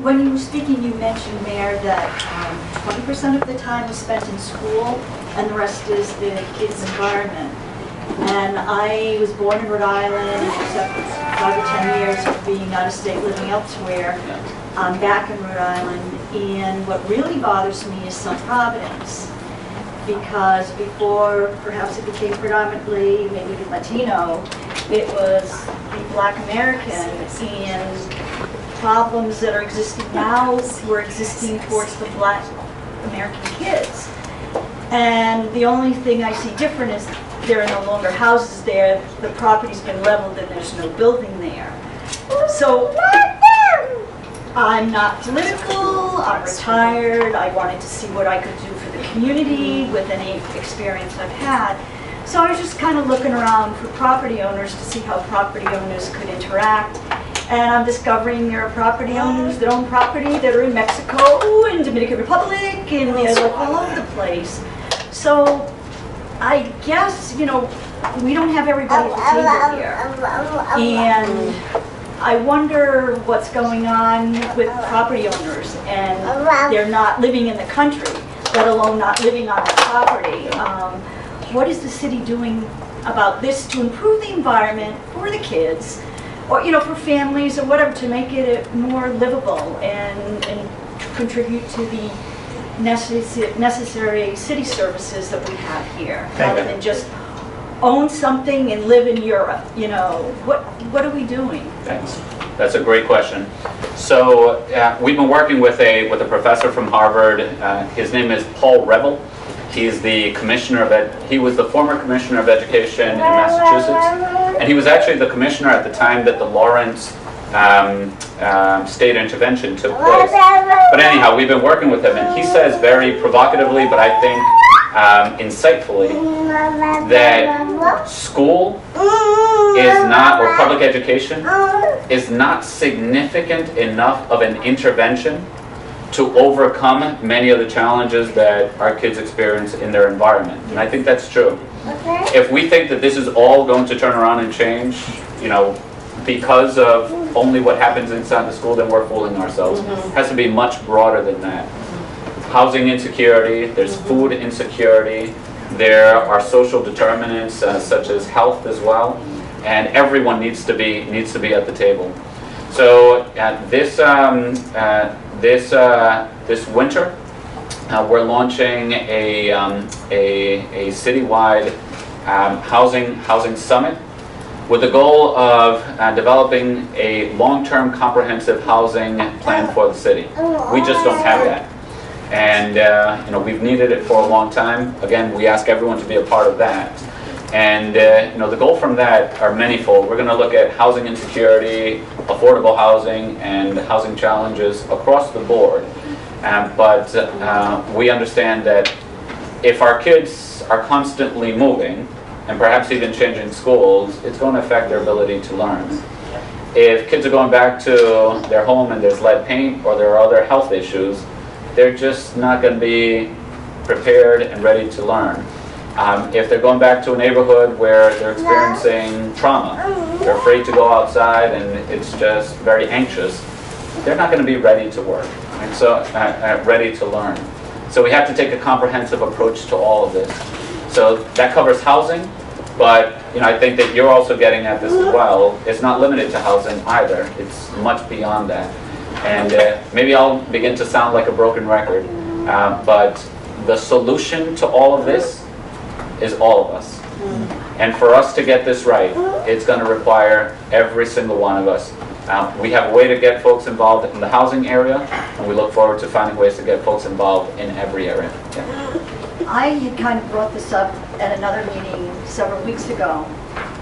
When you were speaking, you mentioned, Mayor, that 20% of the time is spent in school and the rest is the kids' environment. And I was born in Rhode Island, except 5 or 10 years of being out of state living elsewhere. I'm back in Rhode Island, and what really bothers me is South Providence. Because before, perhaps it became predominantly maybe Latino, it was the Black American, and problems that are existing now were existing towards the Black American kids. And the only thing I see different is there are no longer houses there, the property's been leveled and there's no building there. So I'm not political, I'm retired, I wanted to see what I could do for the community with any experience I've had. So I was just kind of looking around for property owners to see how property owners could interact. And I'm discovering there are property owners that own property that are in Mexico and Dominican Republic, and they're like all over the place. So I guess, you know, we don't have everybody at the table here. And I wonder what's going on with property owners, and they're not living in the country, let alone not living on the property. What is the city doing about this to improve the environment for the kids, or, you know, for families or whatever, to make it more livable and contribute to the necessary city services that we have here, rather than just own something and live in Europe? You know, what are we doing? Thanks. That's a great question. So we've been working with a professor from Harvard. His name is Paul Reville. He's the he was the former commissioner of education in Massachusetts, and he was actually the commissioner at the time that the Lawrence state intervention took place. But anyhow, we've been working with him, and he says very provocatively, but I think insightfully, that school is not, or public education is not significant enough of an intervention to overcome many of the challenges that our kids experience in their environment. And I think that's true. If we think that this is all going to turn around and change, you know, because of only what happens inside the school, then we're fooling ourselves. It has to be much broader than that. Housing insecurity, there's food insecurity, there are social determinants such as health as well, and everyone needs to be at the table. So this winter, we're launching a citywide housing summit with the goal of developing a long-term comprehensive housing plan for the city. We just don't have that. And you know, we've needed it for a long time. Again, we ask everyone to be a part of that. And you know, the goal from that are manyfold. We're going to look at housing insecurity, affordable housing, and housing challenges across the board. But we understand that if our kids are constantly moving, and perhaps even changing schools, it's going to affect their ability to learn. If kids are going back to their home and there's lead paint or there are other health issues, they're just not going to be prepared and ready to learn. If they're going back to a neighborhood where they're experiencing trauma, they're afraid to go outside and it's just very anxious, they're not going to be ready to work, and so ready to learn. So we have to take a comprehensive approach to all of this. So that covers housing, but you know, I think that you're also getting at this as well. It's not limited to housing either. It's much beyond that. And maybe I'll begin to sound like a broken record, but the solution to all of this is all of us. And for us to get this right, it's going to require every single one of us. We have a way to get folks involved in the housing area, and we look forward to finding ways to get folks involved in every area. Yeah. I had kind of brought this up at another meeting several weeks ago,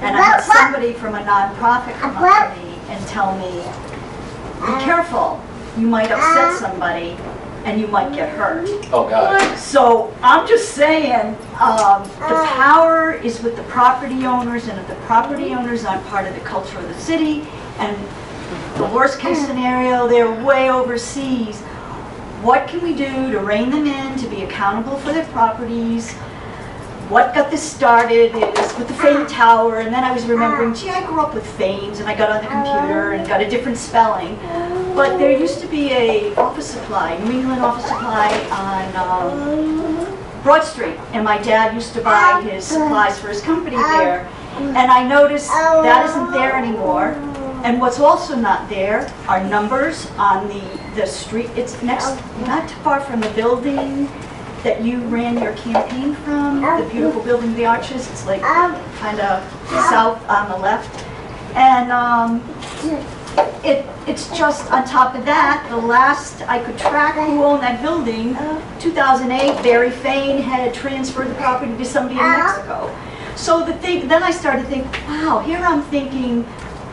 and I had somebody from a nonprofit come up to me and tell me, be careful, you might upset somebody and you might get hurt. Oh, God. So I'm just saying, the power is with the property owners, and if the property owners aren't part of the culture of the city, and the worst case scenario, they're way overseas, what can we do to rein them in, to be accountable for their properties? What got this started is with the Fame Tower, and then I was remembering, gee, I grew up with Fames, and I got on the computer and got a different spelling. But there used to be a office supply, New England Office Supply on Broad Street, and my dad used to buy his supplies for his company there. And I noticed that isn't there anymore. And what's also not there are numbers on the street. It's next, not too far from the building that you ran your campaign from, the beautiful building with the arches. It's like kind of south on the left. And it's just on top of that, the last I could track who owned that building, 2008, Barry Fain had transferred the property to somebody in Mexico. So then I started to think, wow, here I'm thinking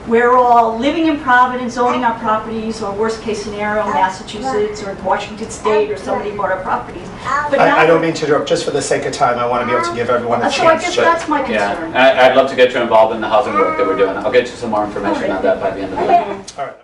we're all living in Providence, owning our properties, or worst case scenario, Massachusetts or Washington State, or somebody bought our properties. But I don't mean to interrupt, just for the sake of time, I want to be able to give everyone a so I guess chance. that's my Yeah, concern. I'd love to get you involved in the housing work that we're doing. I'll get you some more information on that by the end of the meeting. All right.